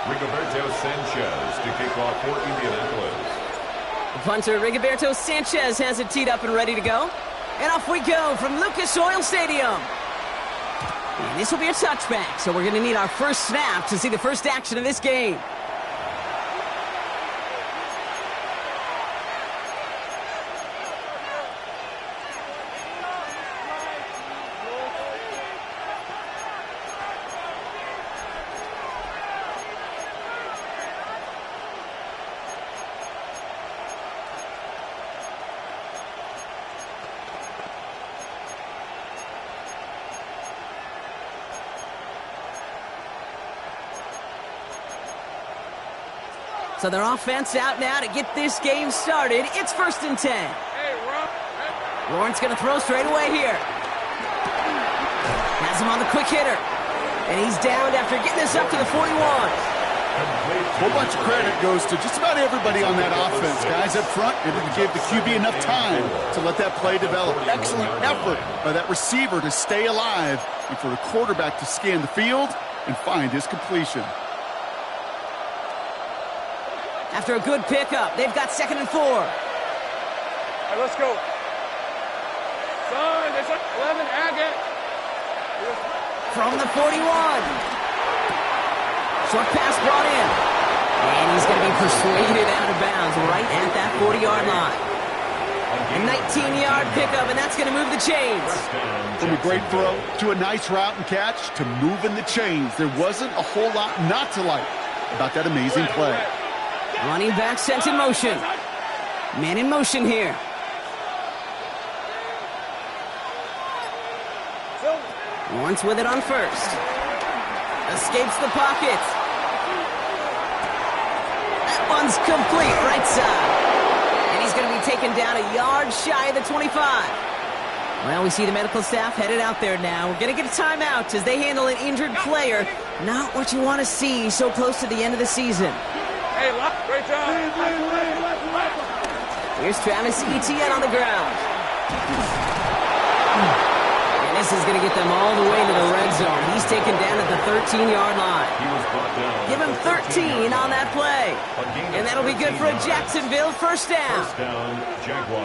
Rigoberto Sanchez to kick off for Indianapolis. The punter, Rigoberto Sanchez, has it teed up and ready to go. And off we go from Lucas Oil Stadium. And this will be a touchback, so we're going to need our first snap to see the first action of this game. So their offense out now to get this game started. It's 1st and 10. Lawrence going to throw straight away here. Has him on the quick hitter. And he's downed after getting this up to the 41. A whole bunch of credit goes to just about everybody on that offense. Guys up front, able to give the QB enough time to let that play develop. Excellent effort by that receiver to stay alive and for the quarterback to scan the field and find his completion. After a good pickup, they've got 2nd and 4. All right, let's go. Son, there's 11, Agate. From the 41. Short pass brought in. And he's going to be persuaded out of bounds right at that 40-yard line. A 19-yard pickup, and that's going to move the chains. From a great throw to a nice route and catch to moving the chains, there wasn't a whole lot not to like about that amazing play. Running back sent in motion. Man in motion here. Lawrence with it on first. Escapes the pocket. That one's complete, right side. And he's going to be taken down a yard shy of the 25. Well, we see the medical staff headed out there now. We're going to get a timeout as they handle an injured player. Not what you want to see so close to the end of the season. Hey, great job. Here's Travis Etienne on the ground. And this is going to get them all the way to the red zone. He's taken down at the 13-yard line. Give him 13 on that play. And that'll be good for a Jacksonville first down.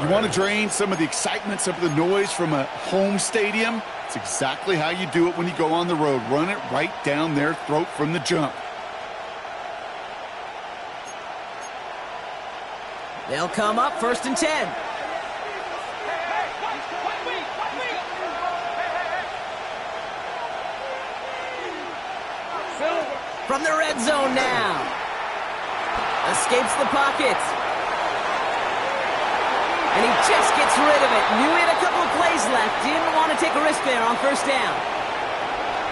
You want to drain some of the excitement, some of the noise from a home stadium? It's exactly how you do it when you go on the road. Run it right down their throat from the jump. They'll come up 1st and 10. From the red zone now. Escapes the pocket. And he just gets rid of it. Knew he had a couple of plays left. Didn't want to take a risk there on 1st down.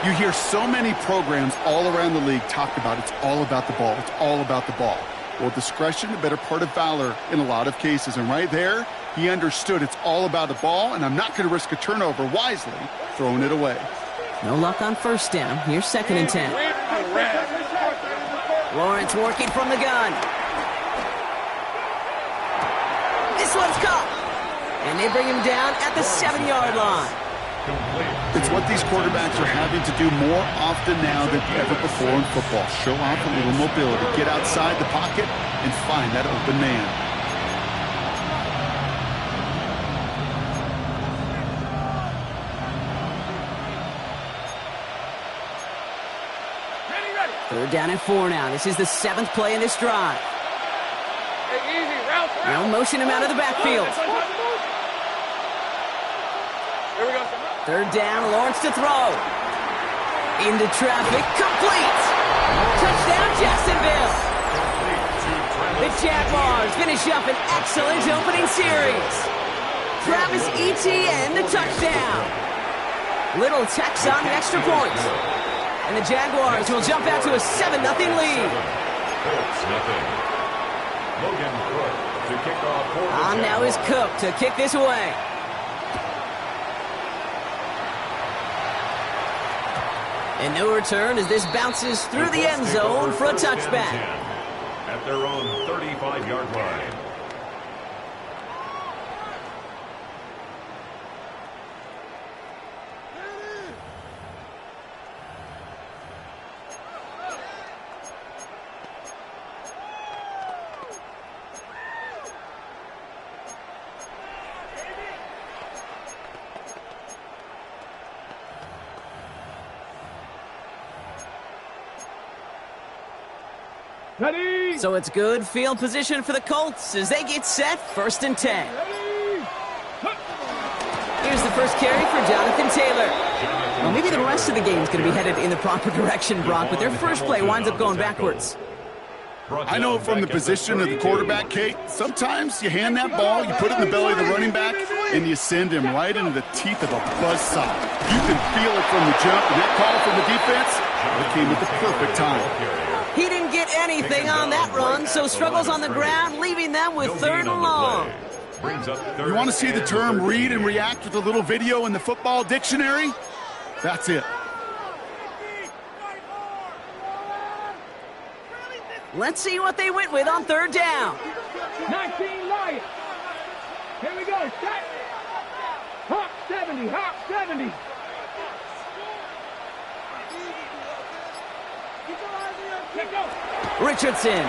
You hear so many programs all around the league talk about it's all about the ball. It's all about the ball. Well, discretion, a better part of valor in a lot of cases. And right there, he understood it's all about the ball, and I'm not going to risk a turnover wisely, throwing it away. No luck on 1st down. Here's 2nd and 10. Lawrence working from the gun. This one's caught. And they bring him down at the 7-yard line. It's what these quarterbacks are having to do more often now than ever before in football. Show off a little mobility. Get outside the pocket and find that open man. Ready. 3rd down and 4 now. This is the 7th play in this drive. Hey, easy, route. Now motion him out of the backfield. Here we go. 3rd down, Lawrence to throw. Into traffic, complete. Touchdown, Jacksonville. The Jaguars finish up an excellent opening series. Travis Etienne, the touchdown. Little tax on the extra point. And the Jaguars will jump out to a 7-0 lead. On now is Cook to kick this away. And no return as this bounces through the end zone for a touchback. At their own 35-yard line. Ready. So it's good field position for the Colts as they get set, 1st and 10. Here's the first carry for Jonathan Taylor. Well, maybe the rest of the game is going to be headed in the proper direction, Brock, but their first play winds up going backwards. I know from the position of the quarterback, Kate, sometimes you hand that ball, you put it in the belly of the running back, and you send him right into the teeth of a buzzsaw. You can feel it from the jump, and that call from the defense, it came at the perfect time. He didn't get anything on that run, so struggles on the ground, leaving them with 3rd and long. You want to see the term read and react with a little video in the football dictionary? That's it. Let's see what they went with on 3rd down. 19 Lions. Here we go. Set. Hop 70. Hop 70. Let's go. Richardson.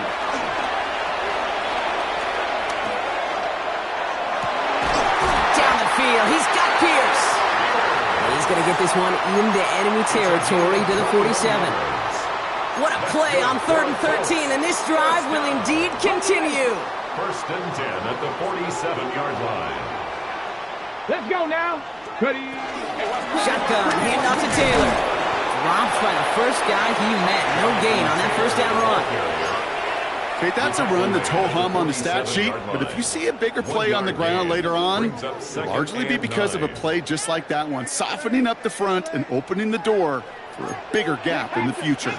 Down the field. He's got Pierce. He's going to get this one into enemy territory to the 47. What a play on 3rd and 13, and this drive will indeed continue. 1st and 10 at the 47-yard line. Let's go now. Ready. Shotgun, handoff to Taylor. Dropped by the first guy he met. No gain on that 1st down run. Okay, that's a run that's ho-hum on the stat sheet, but if you see a bigger play on the ground later on, it'll largely be because of a play just like that one, softening up the front and opening the door for a bigger gap in the future.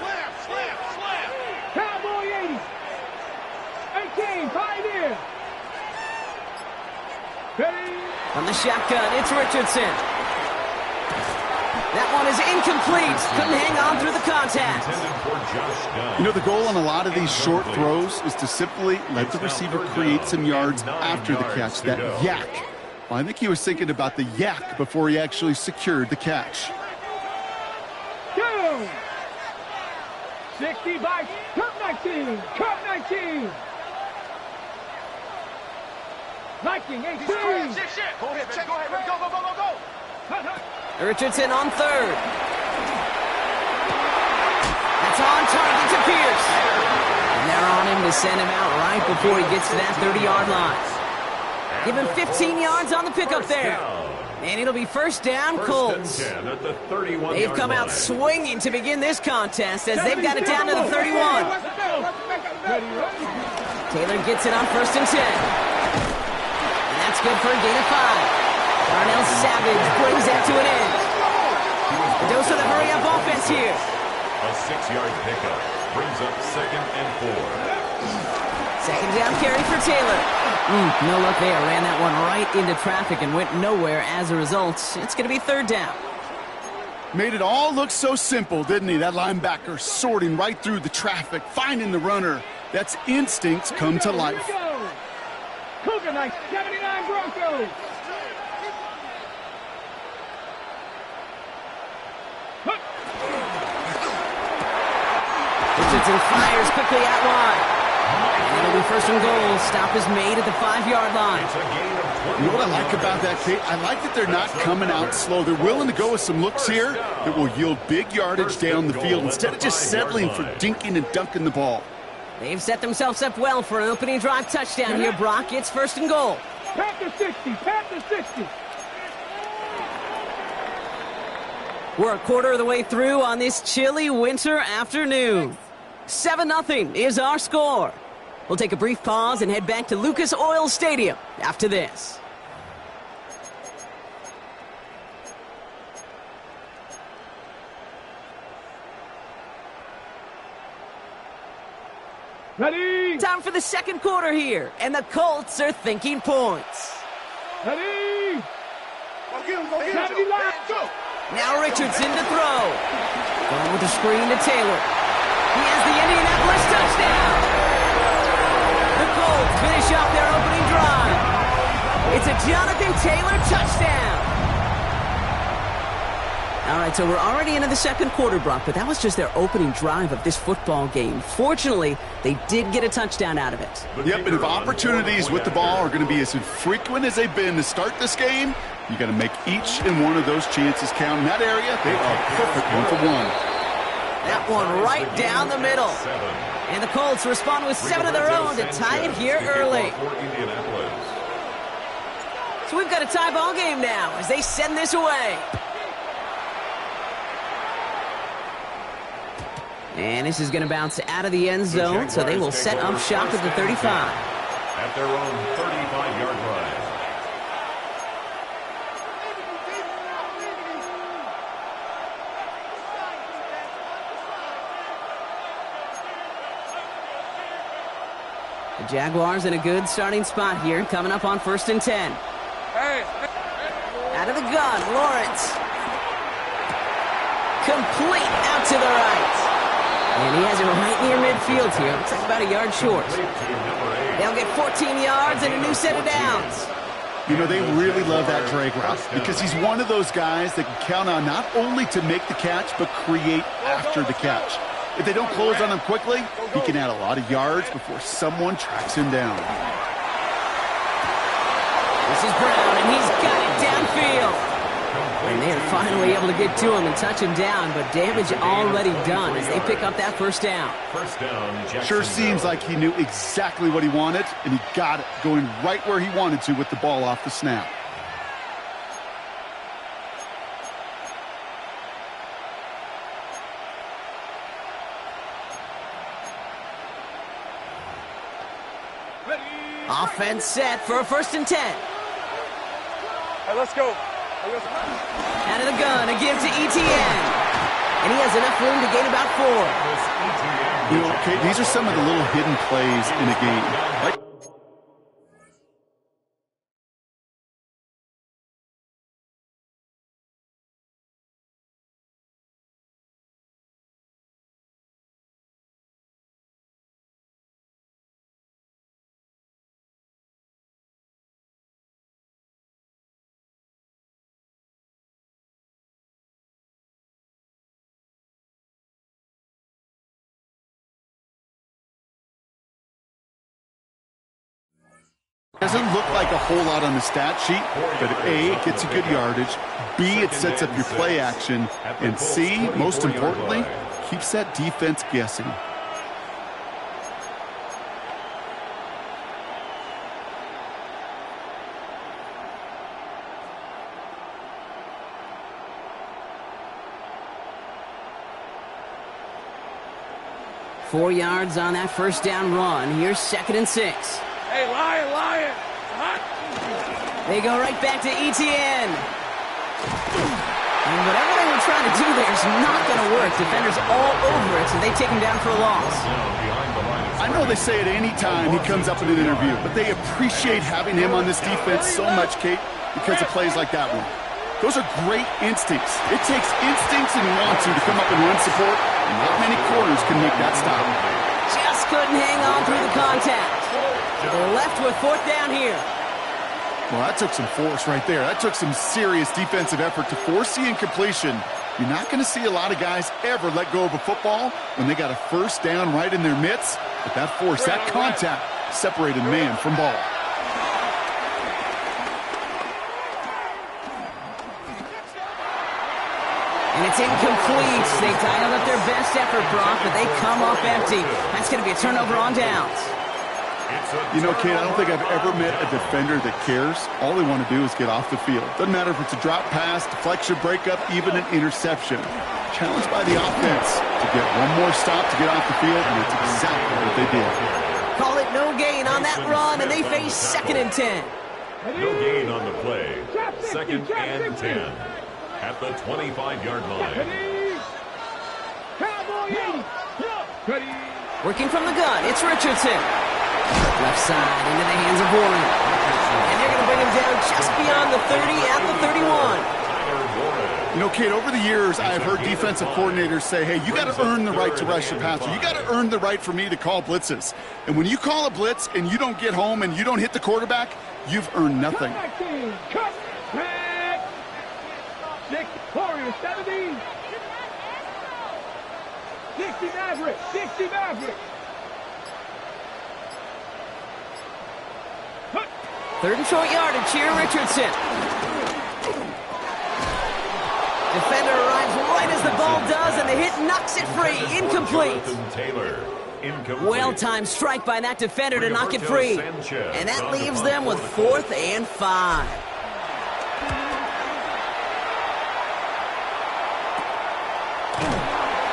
Cowboy 80. 18. Pioneer. Ready. On the shotgun, it's Richardson. That one is incomplete. Couldn't hang on through the contact. You know, the goal on a lot of these short throws is to simply let the receiver create some yards after the catch, that yak. Well, I think he was thinking about the yak before he actually secured the catch. 60 by Cup 19. Cup 19. Viking 18. Go ahead, check. Go ahead. Go. Richardson on 3rd. That's on target to Pierce. And they're on him to send him out right before he gets to that 30-yard line. Give him 15 yards on the pickup there. And it'll be 1st down, Colts. They've come out swinging to begin this contest as they've got it down to the 31. Taylor gets it on 1st and 10. And that's good for a gain of 5. Darnell Savage brings that to an end. A dose of the hurry-up offense here. A 6-yard pickup brings up 2nd and 4. 2nd down carry for Taylor. No luck there. Ran that one right into traffic and went nowhere as a result. It's going to be 3rd down. Made it all look so simple, didn't he? That linebacker sorting right through the traffic, finding the runner. That's instincts come to life. Cougar Knights 79 Broncos. Richardson fires quickly out wide. And it'll be 1st and goal. Stop is made at the 5-yard line. You know what I like about that, Kate? I like that they're not coming out slow. They're willing to go with some looks here that will yield big yardage down the field instead of just settling for dinking and dunking the ball. They've set themselves up well for an opening drive touchdown here, Brock. It's 1st and goal. Panther 60. Panther 60. We're a quarter of the way through on this chilly winter afternoon. 7-0 is our score. We'll take a brief pause and head back to Lucas Oil Stadium after this. Ready. Time for the 2nd quarter here, and the Colts are thinking points. Ready. Go get him. Go. Now Richardson to throw. Going with the screen to Taylor. He has the Indianapolis touchdown. The Colts finish off their opening drive. It's a Jonathan Taylor touchdown. All right, so we're already into the 2nd quarter, Brock, but that was just their opening drive of this football game. Fortunately, they did get a touchdown out of it. Yep, and if opportunities with the ball are going to be as infrequent as they've been to start this game, you got to make each and one of those chances count. In that area, they are perfect 1-for-1. That one right down the middle. And the Colts respond with 7 of their own to tie it here early. So we've got a tie ball game now as they send this away. And this is going to bounce out of the end zone, so they will set up shop at the 35. At their own 35-yard line. The Jaguars in a good starting spot here, coming up on 1st and 10. Out of the gun, Lawrence. Complete out to the right. And he has it right near midfield here. Looks like about a yard short. They'll get 14 yards and a new set of downs. You know, they really love that drag route because he's one of those guys that can count on not only to make the catch, but create after the catch. If they don't close on him quickly, he can add a lot of yards before someone tracks him down. This is Brown, and he's got it downfield. And they are finally able to get to him and touch him down, but damage already done as they pick up that first down. Sure seems like he knew exactly what he wanted, and he got it, going right where he wanted to with the ball off the snap. Offense set for a 1st and 10. Hey, let's go. Out of the gun, a give to ETN. And he has enough room to gain about 4. You know, okay, these are some of the little hidden plays in a game. Like doesn't look like a whole lot on the stat sheet, but A, it gets you good yardage, B, it sets up your play action, and C, most importantly, keeps that defense guessing. Four yards on that first down run. Here's 2nd and 6. Hey, Lion. Hot. They go right back to ETN. And whatever they were trying to do there is not going to work. Defenders all over it, so they take him down for a loss. I know they say it any time he comes up in an interview, but they appreciate having him on this defense so much, Kate, because of plays like that one. Those are great instincts. It takes instincts and wants to come up and run support, and not many corners can make that stop. Just couldn't hang on through the contact. They're left with 4th down here. Well, that took some force right there. That took some serious defensive effort to force the incompletion. You're not going to see a lot of guys ever let go of a football when they got a 1st down right in their midst. But that force, that contact, separated man from ball. And it's incomplete. They dialed up their best effort, Brock, but they come up empty. That's going to be a turnover on downs. You know, Kate, I don't think I've ever met a defender that cares. All they want to do is get off the field. Doesn't matter if it's a drop pass, deflection, breakup, even an interception. Challenged by the offense to get one more stop to get off the field, and it's exactly what they did. Call it no gain on that run, and they face 2nd and 10. No gain on the play. 2nd and 10. At the 25-yard line. Working from the gun, it's Richardson. Left side into the hands of Warren. And they're going to bring him down just beyond the 30 at the 31. You know, Kate, over the years, I've heard defensive coordinators say, hey, you got to earn the right to rush your passer. You got to earn the right for me to call blitzes. And when you call a blitz and you don't get home and you don't hit the quarterback, you've earned nothing. Cut back. 6, Warriors, 70. 60 Maverick. 60 Maverick. 3rd and short yardage here, Richardson. Defender arrives right as the ball does, and the hit knocks it free. Incomplete. Well-timed strike by that defender to knock it free. And that leaves them with 4th and 5.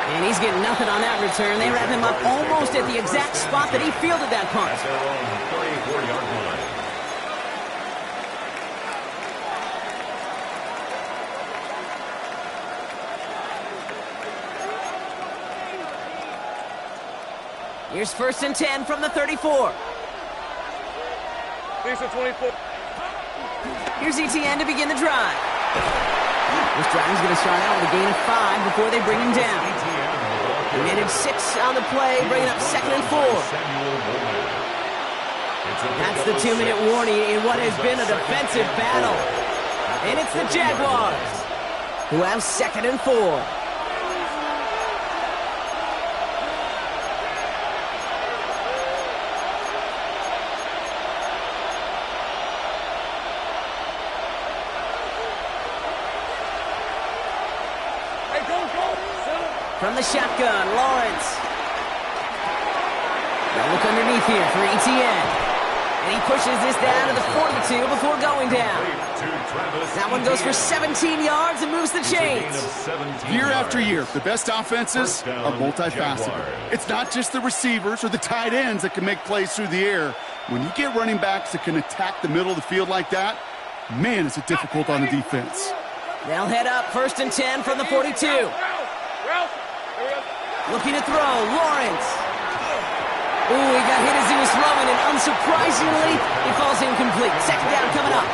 And he's getting nothing on that return. They wrap him up almost at the exact spot that he fielded that punt. At their own 34-yard line. Here's 1st and 10 from the 34. Decent 24. Here's ETN to begin the drive. This drive is going to start out with a gain of 5 before they bring him down. He netted 6 on the play, bringing up 2nd and 4. That's the 2-minute warning in what has been a defensive battle. And it's the Jaguars, who have 2nd and 4. From the shotgun, Lawrence. They'll look underneath here for ETN. And he pushes this down to the 42 before going down. That one goes for 17 yards and moves the chains. Year after year, the best offenses are multifaceted. It's not just the receivers or the tight ends that can make plays through the air. When you get running backs that can attack the middle of the field like that, man, is it difficult on the defense. They'll head up 1st and 10 from the 42. Looking to throw, Lawrence. Ooh, he got hit as he was throwing, and unsurprisingly, he falls incomplete. 2nd down coming up.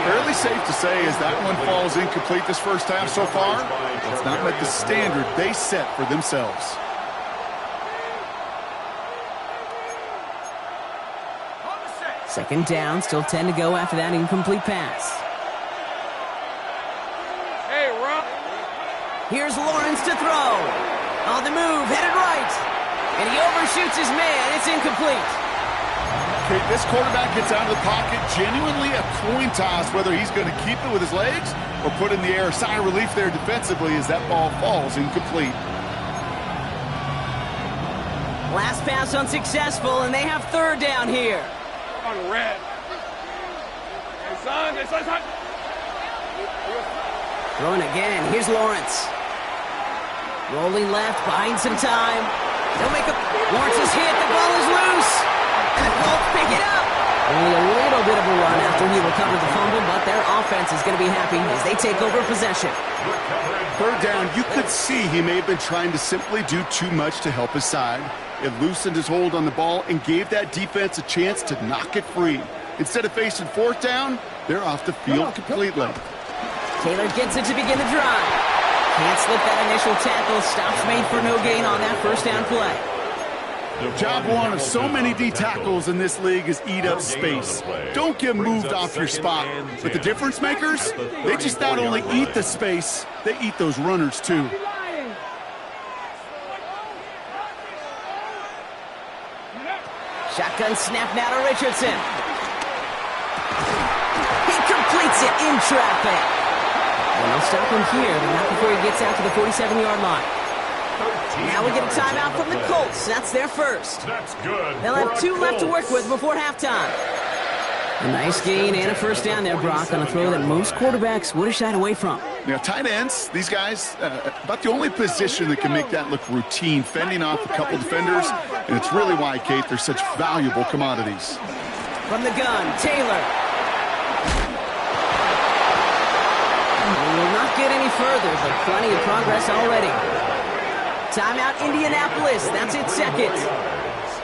Fairly safe to say as that one falls incomplete this first half so far, it's not met the standard they set for themselves. Second down, still 10 to go after that incomplete pass. Hey, Rob. Here's Lawrence to throw. On the move, headed right. And he overshoots his man. It's incomplete. Okay, this quarterback gets out of the pocket, genuinely a coin toss whether he's going to keep it with his legs or put in the air. Sigh of relief there defensively as that ball falls incomplete. Last pass unsuccessful, and they have 3rd down here. On red. Hey, son. Throwing again. Here's Lawrence. Rolling left, buying some time. They'll make a... Lawrence is hit. The ball is loose. And the Colts pick it up. Only a little bit of a run after he recovered the fumble, but their offense is going to be happy as they take over possession. 3rd down, you could see he may have been trying to simply do too much to help his side. It loosened his hold on the ball and gave that defense a chance to knock it free. Instead of facing 4th down, they're off the field completely. Taylor gets it to begin the drive. Can't slip that initial tackle. Stops made for no gain on that 1st down play. Job one of so many D tackles in this league is eat up space. Don't get moved off your spot. But the difference makers, they just not only eat the space, they eat those runners too. Shotgun snap now to Richardson. He completes it in traffic. And they'll stop him here, but not before he gets out to the 47-yard line. Now we get a timeout from the Colts. That's their first. They'll have 2 left to work with before halftime. A nice gain and a 1st down there, Brock, on a throw that most quarterbacks would have shied away from. Now, tight ends, these guys, about the only position that can make that look routine, fending off a couple defenders, and it's really why, Kate, they're such valuable commodities. From the gun, Taylor. Will not get any further, but plenty of progress already. Timeout, Indianapolis. That's its 2nd.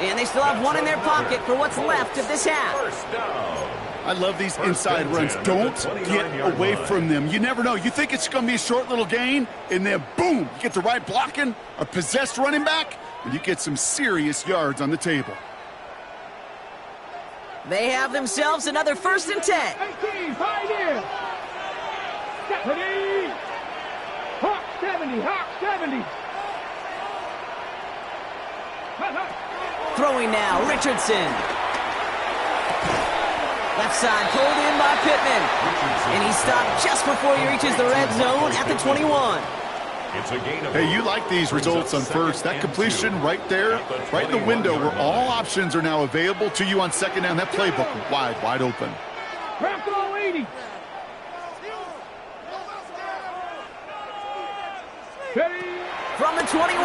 And they still have 1 in their pocket for what's left of this half. I love these inside runs. Don't get away from them. You never know. You think it's going to be a short little gain, and then boom, you get the right blocking, a possessed running back, and you get some serious yards on the table. They have themselves another 1st and 10. 18, pioneer. 70. Hawk 70, Hawk 70. Throwing now, Richardson. Left side pulled in by Pittman. And he stopped just before he reaches the red zone at the 21. It's a gain of Hey, you like these results on first. That completion right there, right in the window where all options are now available to you on second down. That playbook wide open. Crack all 80. Ready? From the 21.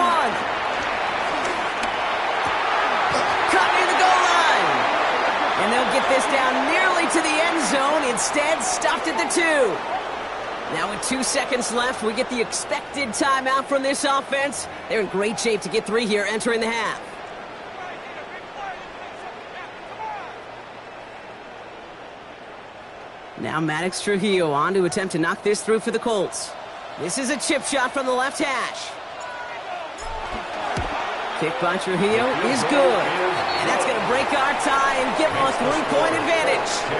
Cut near the goal line. And they'll get this down nearly to the end zone. Instead, stopped at the 2. Now with 2 seconds left, we get the expected timeout from this offense. They're in great shape to get 3 here entering the half. Now Maddox Trujillo on to attempt to knock this through for the Colts. This is a chip shot from the left hash. Kick by Trujillo is good. And that's going to break our tie and give them a 3-point advantage. 10.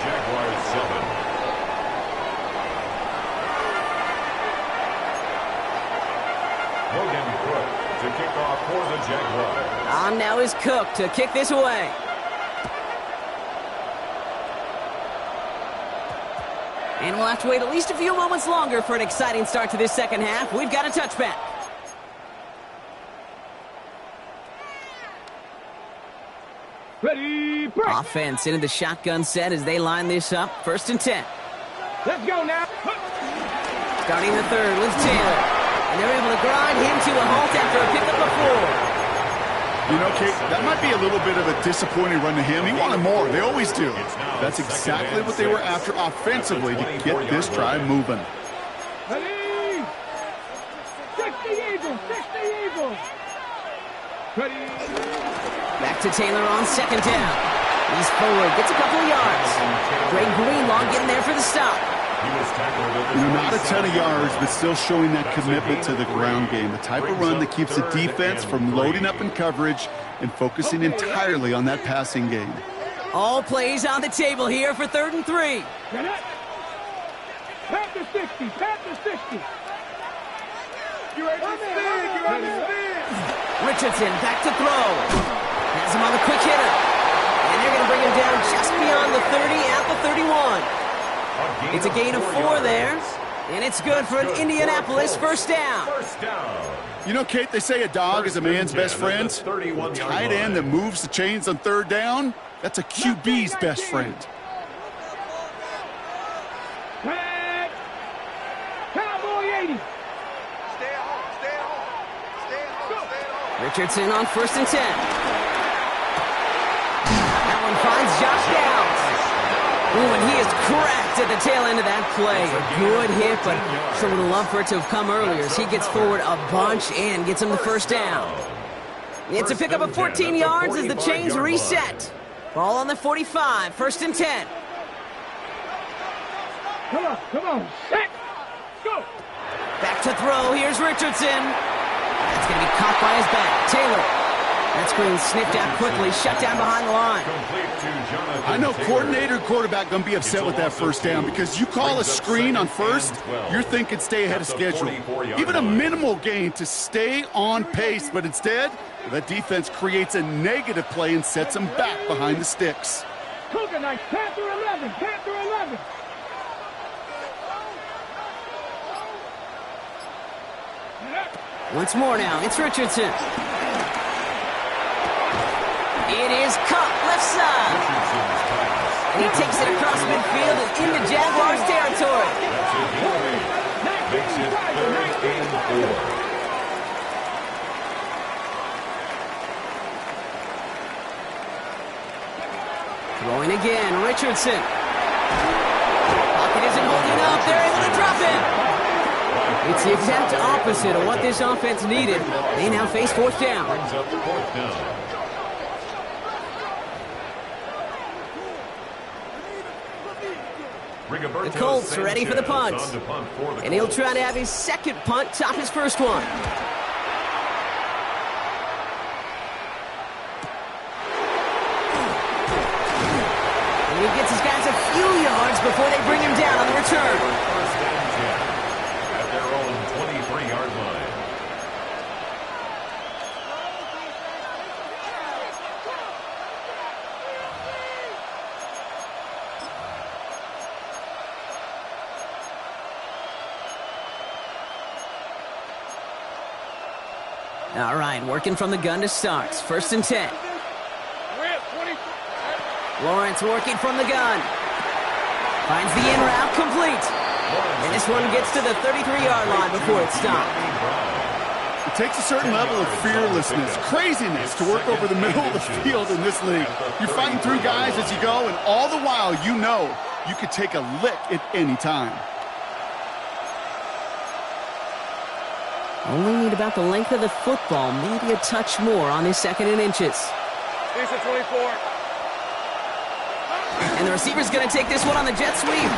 Jaguars 7. Logan Cook to kick off for the Jaguars. On now is Cook to kick this away. And we'll have to wait at least a few moments longer for an exciting start to this second half. We've got a touchback. Ready, break. Offense into the shotgun set as they line this up. 1st and 10. Let's go now. Starting the third with Taylor. And they're able to grind him to a halt after a pickup of 4. You know, Kate, that might be a little bit of a disappointing run to him. He wanted more. They always do. That's exactly what they were after offensively to get this drive moving. Ready. 60 Eagles. 60 Eagles. Ready. Back to Taylor on 2nd down. He's forward, gets a couple of yards. Greg Greenlaw getting there for the stop. You know, not a ton of yards, but still showing that commitment to the ground game. The type of run that keeps the defense from loading up in coverage and focusing entirely on that passing game. All plays on the table here for 3rd and 3. Pat the 60. Pat the 60. You ready to spin? You ready to spin? Richardson back to throw. Has him on the quick hitter. And they're going to bring him down just beyond the 30 at the 31. It's a gain of 4 there, and it's good for an Indianapolis first down. You know, Kate, they say a dog is a man's best friend. Tight end that moves the chains on 3rd down, that's a QB's best friend. Cowboy 80. Stay at home. Stay at home. Stay at home. Stay at home. Richardson on 1st and 10. That one finds Josh Downs. Ooh, and he is cracked at the tail end of that play. A good hit, but sure would have loved for it to have come earlier as he gets forward a bunch and gets him the 1st down. It's a pickup of 14 yards as the chains reset. Ball on the 45, 1st and 10. Come on. Set. Go. Back to throw. Here's Richardson. That's going to be caught by his back. Taylor. That screen sniffed out quickly, shut down behind the line. I know coordinator and quarterback going to be upset with that 1st down because you call a screen on 1st, you're thinking stay ahead of schedule. Even a minimal gain to stay on pace, but instead, that defense creates a negative play and sets them back behind the sticks. Cougar Knights, Panther 11. Panther 11. Once more now, it's Richardson. It is caught left side. And he takes it across midfield and into Jaguars territory. Makes it 3rd and 4. Throwing again, Richardson. Pocket isn't holding up. They're able to drop it. It's the exact opposite of what this offense needed. They now face 4th down. Brings up 4th down. The Colts are ready for the punt. And he'll try to have his 2nd punt top his 1st one. And he gets his guys a few yards before they bring him down on the return. 1st and 10 at their own 23-yard line. All right, working from the gun to start. 1st and 10. Lawrence working from the gun. Finds the in route complete. And this one gets to the 33-yard line before it's stopped. It takes a certain level of fearlessness, craziness to work over the middle of the field in this league. You're fighting through guys as you go, and all the while you know you could take a lick at any time. Only need about the length of the football, maybe a touch more on this 2nd and inches. 24. And the receiver's going to take this one on the jet sweep.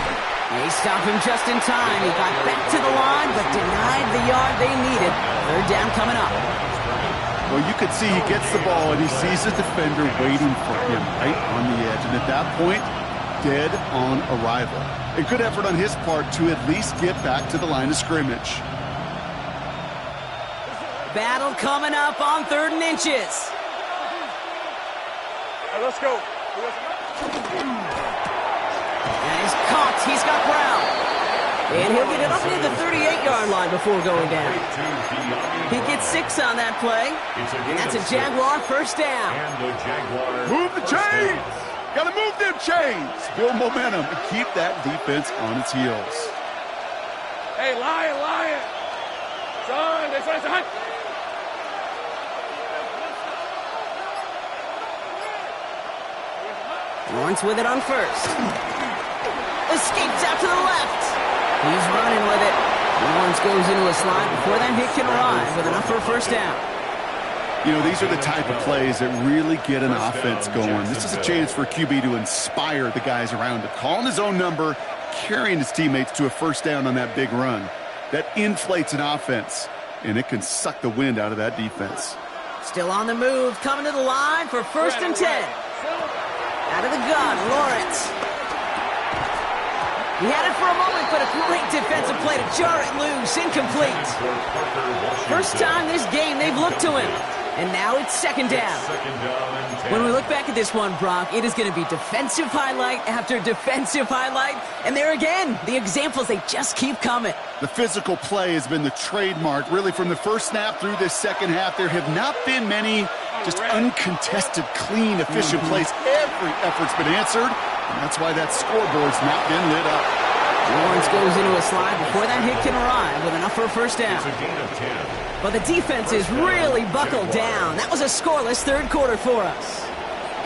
They stop him just in time. He got back to the line, but denied the yard they needed. 3rd down coming up. Well, you could see he gets the ball, and he sees the defender waiting for him right on the edge. And at that point, dead on arrival. A good effort on his part to at least get back to the line of scrimmage. Battle coming up on 3rd and inches. Let's go. And he's caught. He's got Brown. And he'll get it up near the 38-yard line before going down. He gets 6 on that play. And that's a Jaguar 1st down. Move the chains! Gotta move them chains! Build momentum and keep that defense on its heels. Hey, Lion! Son, that's right. Lawrence with it on 1st. Escapes out to the left. He's running with it. Lawrence goes into a slide before that hit can arrive with enough for a 1st down. You know, these are the type of plays that really get an offense going. This is a chance for QB to inspire the guys around him. Calling his own number, carrying his teammates to a 1st down on that big run. That inflates an offense, and it can suck the wind out of that defense. Still on the move, coming to the line for 1st and 10. Out of the gun, Lawrence. He had it for a moment, but a great defensive play to jar it loose. Incomplete. First time this game they've looked to him. And now it's 2nd down. When we look back at this one, Brock, it is going to be defensive highlight after defensive highlight. And there again, the examples, they just keep coming. The physical play has been the trademark. Really, from the first snap through this 2nd half, there have not been many just uncontested, clean, efficient plays. Every effort's been answered, and that's why that scoreboard's not been lit up. Lawrence goes into a slide before that hit can arrive with enough for a 1st down. It's a gain of 10. But the defense is really buckled down. That was a scoreless 3rd quarter for us.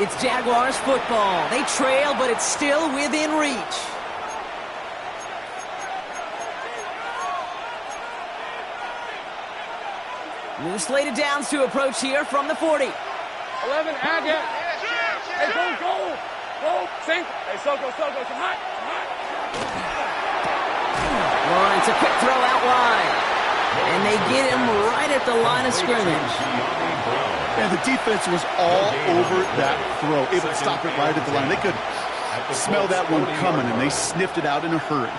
It's Jaguars football. They trail, but it's still within reach. New slate of downs to approach here from the 40. 11, Agate. Hey, go. Sink. Hey, Soko, come hot. Lawrence, a quick throw out wide. And they get him right at the line of scrimmage. And the defense was all over that throw, able to stop it right at the line. They could smell that one coming, and they sniffed it out in a hurry.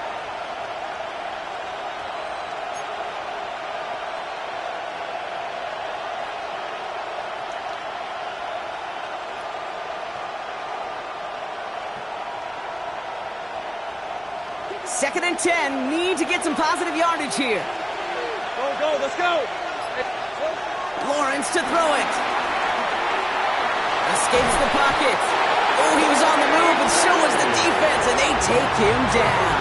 Second and 10, need to get some positive yardage here. Go, let's go. Lawrence to throw it. Escapes the pocket. Oh, he was on the move, and so was the defense, and they take him down.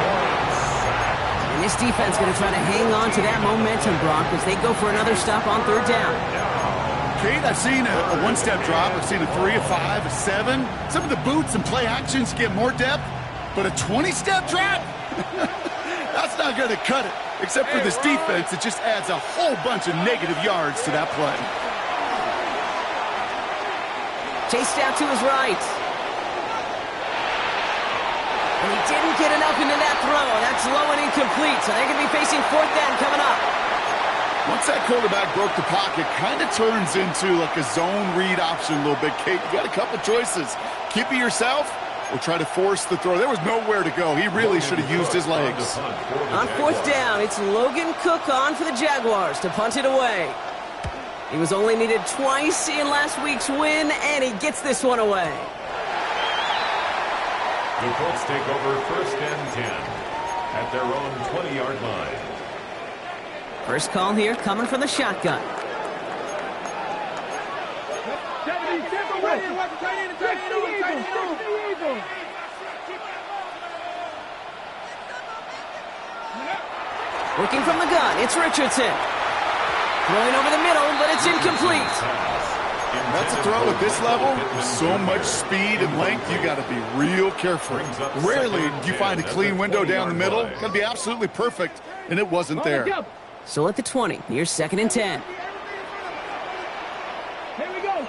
And this defense going to try to hang on to that momentum, Brock, as they go for another stop on 3rd down. Kate, I've seen a one-step drop. I've seen a 3, a 5, a 7. Some of the boots and play actions get more depth, but a 20-step drop? That's not going to cut it. Except for this defense, it just adds a whole bunch of negative yards to that play. Chased out to his right. And he didn't get enough into that throw. That's low and incomplete, so they're going to be facing 4th down coming up. Once that quarterback broke the pocket, kind of turns into like a zone read option a little bit, Kate. You got a couple choices. Keep it yourself or try to force the throw. There was nowhere to go. He really should have used his legs. On 4th down, it's Logan Cook on for the Jaguars to punt it away. He was only needed twice in last week's win, and he gets this one away. The Colts take over 1st and 10 at their own 20-yard line. First call here coming from the shotgun. 70, simple with it. Watch the tight end, tight end on, tight end on. Working from the gun, it's Richardson. Throwing over the middle, but it's incomplete. That's a throw at this level. With so much speed and length, you got to be real careful. Rarely do you find a clean window down the middle. Got to be absolutely perfect, and it wasn't there. So at the 20, here's 2nd and 10. Here we go.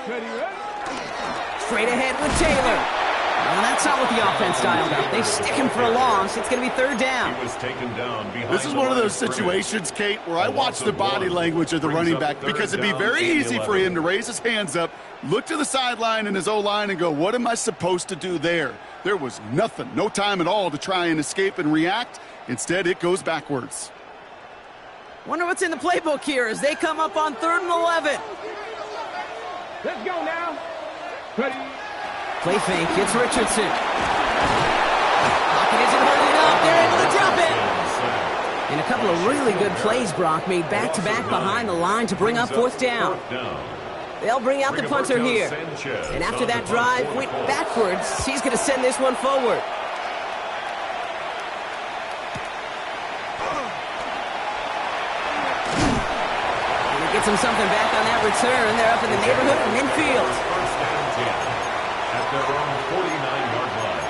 Ready, ready? Straight ahead with Taylor. Well, that's not what the offense dialed up. They stick him for a loss. It's going to be 3rd down. He was taken down behind. This is one of those situations, Kate, where I watch the body language of the running back because it'd be very easy for him to raise his hands up, look to the sideline and his O-line and go, what am I supposed to do there? There was nothing, no time at all to try and escape and react. Instead, it goes backwards. Wonder what's in the playbook here as they come up on 3rd and 11. Let's go now. Ready? Play fake, it's Richardson. Pocket isn't holding up. They're able to drop it. And a couple of really good plays, Brock, made back-to-back behind the line to bring up 4th down. They'll bring out the punter here. And after that drive went backwards, he's going to send this one forward. And he gets him something back on that return. They're up in the neighborhood of midfield. At their own 49-yard line.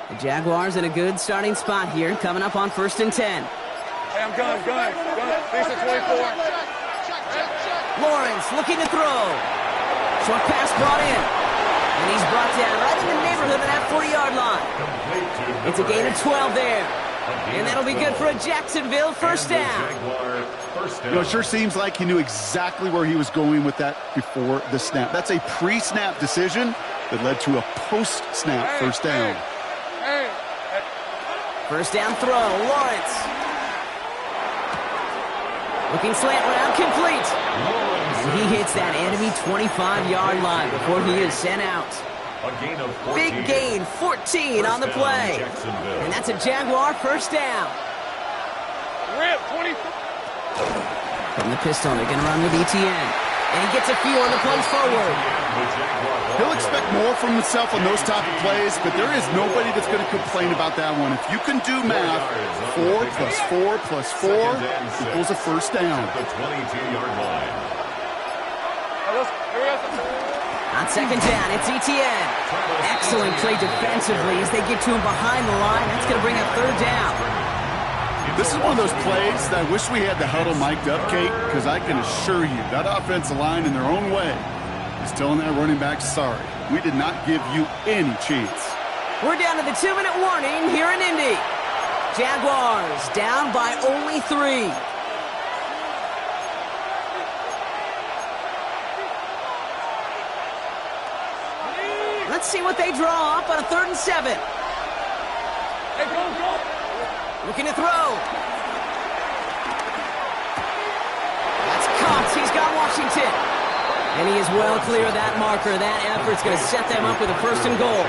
The Jaguars in a good starting spot here, coming up on 1st and 10. Hey, I'm gun. Finish at 24. Lawrence looking to throw. Short pass brought in. And he's brought down right in the neighborhood of that 40-yard line. It's a gain of 12 there. And that'll be good for a Jacksonville 1st down. You know, it sure seems like he knew exactly where he was going with that before the snap. That's a pre-snap decision that led to a post-snap 1st down. 1st down throw, Lawrence. Looking slant route, complete. And he hits that enemy 25-yard line before he is sent out. Big gain, 14 on the play. And that's a Jaguar 1st down. Rip, 20. From the pistol, they're going to run with ETN. And he gets a few on the plays forward. He'll expect more from himself on those type of plays, but there is nobody that's going to complain about that one. If you can do math, 4 plus 4 plus 4 equals a 1st down. The 22-yard line. On 2nd down, it's ETN. Excellent play defensively as they get to him behind the line. That's going to bring up 3rd down. This is one of those plays that I wish we had the huddle mic'd up, Kate, because I can assure you that offensive line in their own way is telling that running back, sorry, we did not give you any chance. We're down to the 2-minute warning here in Indy. Jaguars down by only 3. Let's see what they draw up on a 3rd and 7. Hey, go. Looking to throw. That's caught. He's got Washington. And he is well clear of that marker. That effort's going to set them up with a 1st and goal.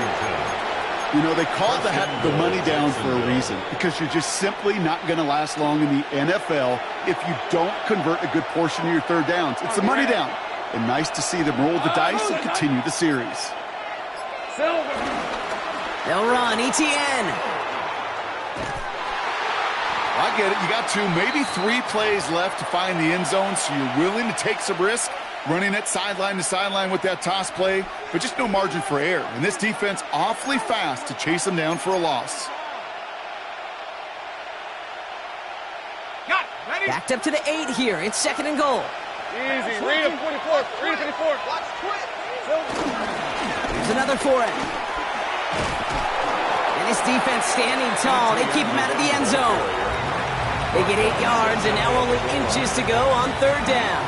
You know, they call the money down for a reason, because you're just simply not going to last long in the NFL if you don't convert a good portion of your 3rd downs. It's the money down. And nice to see them roll the dice and continue the series. They'll run. ETN. I get it. You got 2, maybe 3 plays left to find the end zone, so you're willing to take some risk running it sideline to sideline with that toss play, but just no margin for error. And this defense awfully fast to chase them down for a loss. Backed up to the 8 here. It's 2nd and goal. Easy. Read him, 24. Read him, 24. Watch quit. There's another for it. And this defense standing tall. They keep him out of the end zone. They get 8 yards, and now only inches to go on 3rd down.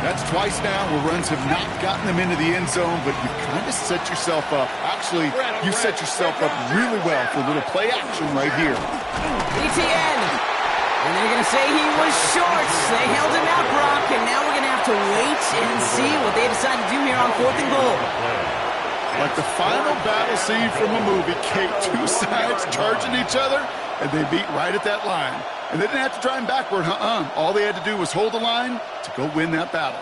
That's twice now where runs have not gotten them into the end zone, but you kind of set yourself up. Actually, you set yourself up really well for a little play action right here. ETN. And they're going to say he was short. They held him out, Brock, and now we're going to have to wait and see what they decide to do here on 4th and goal. Like the final battle scene from a movie, Kate, two sides charging each other, and they beat right at that line. And they didn't have to drive him backward, All they had to do was hold the line to go win that battle.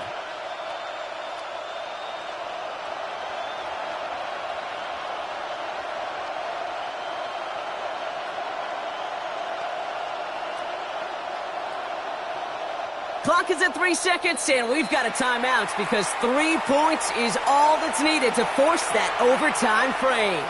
Clock is at 3 seconds, and we've got a timeout because 3 points is all that's needed to force that overtime frame.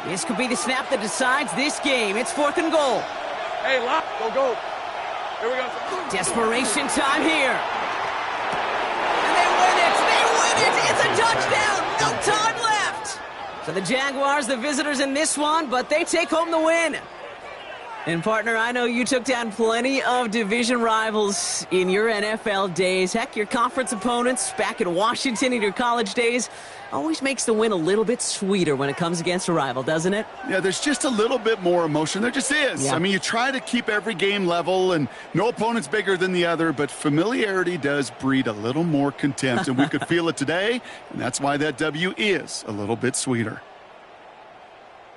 This could be the snap that decides this game. It's 4th and goal. Hey, lock. Go. Here we go. Desperation time here. And they win it. They win it. It's a touchdown. No time left. So the Jaguars, the visitors in this one, but they take home the win. And, partner, I know you took down plenty of division rivals in your NFL days. Heck, your conference opponents back in Washington in your college days always makes the win a little bit sweeter when it comes against a rival, doesn't it? Yeah, there's just a little bit more emotion. There just is. Yeah. I mean, you try to keep every game level, and no opponent's bigger than the other, but familiarity does breed a little more contempt, and we could feel it today, and that's why that W is a little bit sweeter.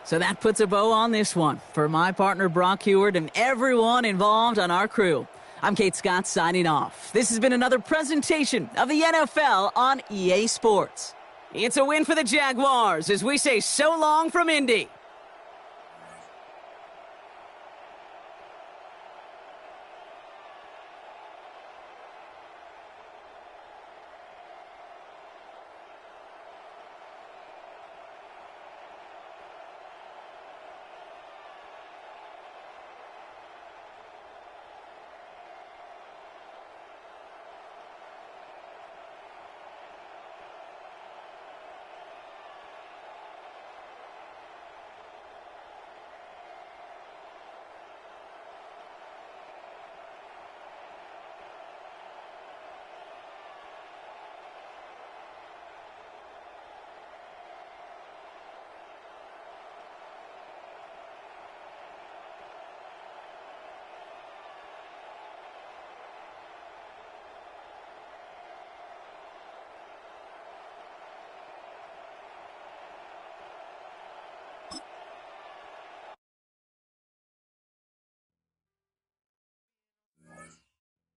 So that puts a bow on this one. For my partner, Brock Heward, and everyone involved on our crew, I'm Kate Scott signing off. This has been another presentation of the NFL on EA Sports. It's a win for the Jaguars as we say so long from Indy.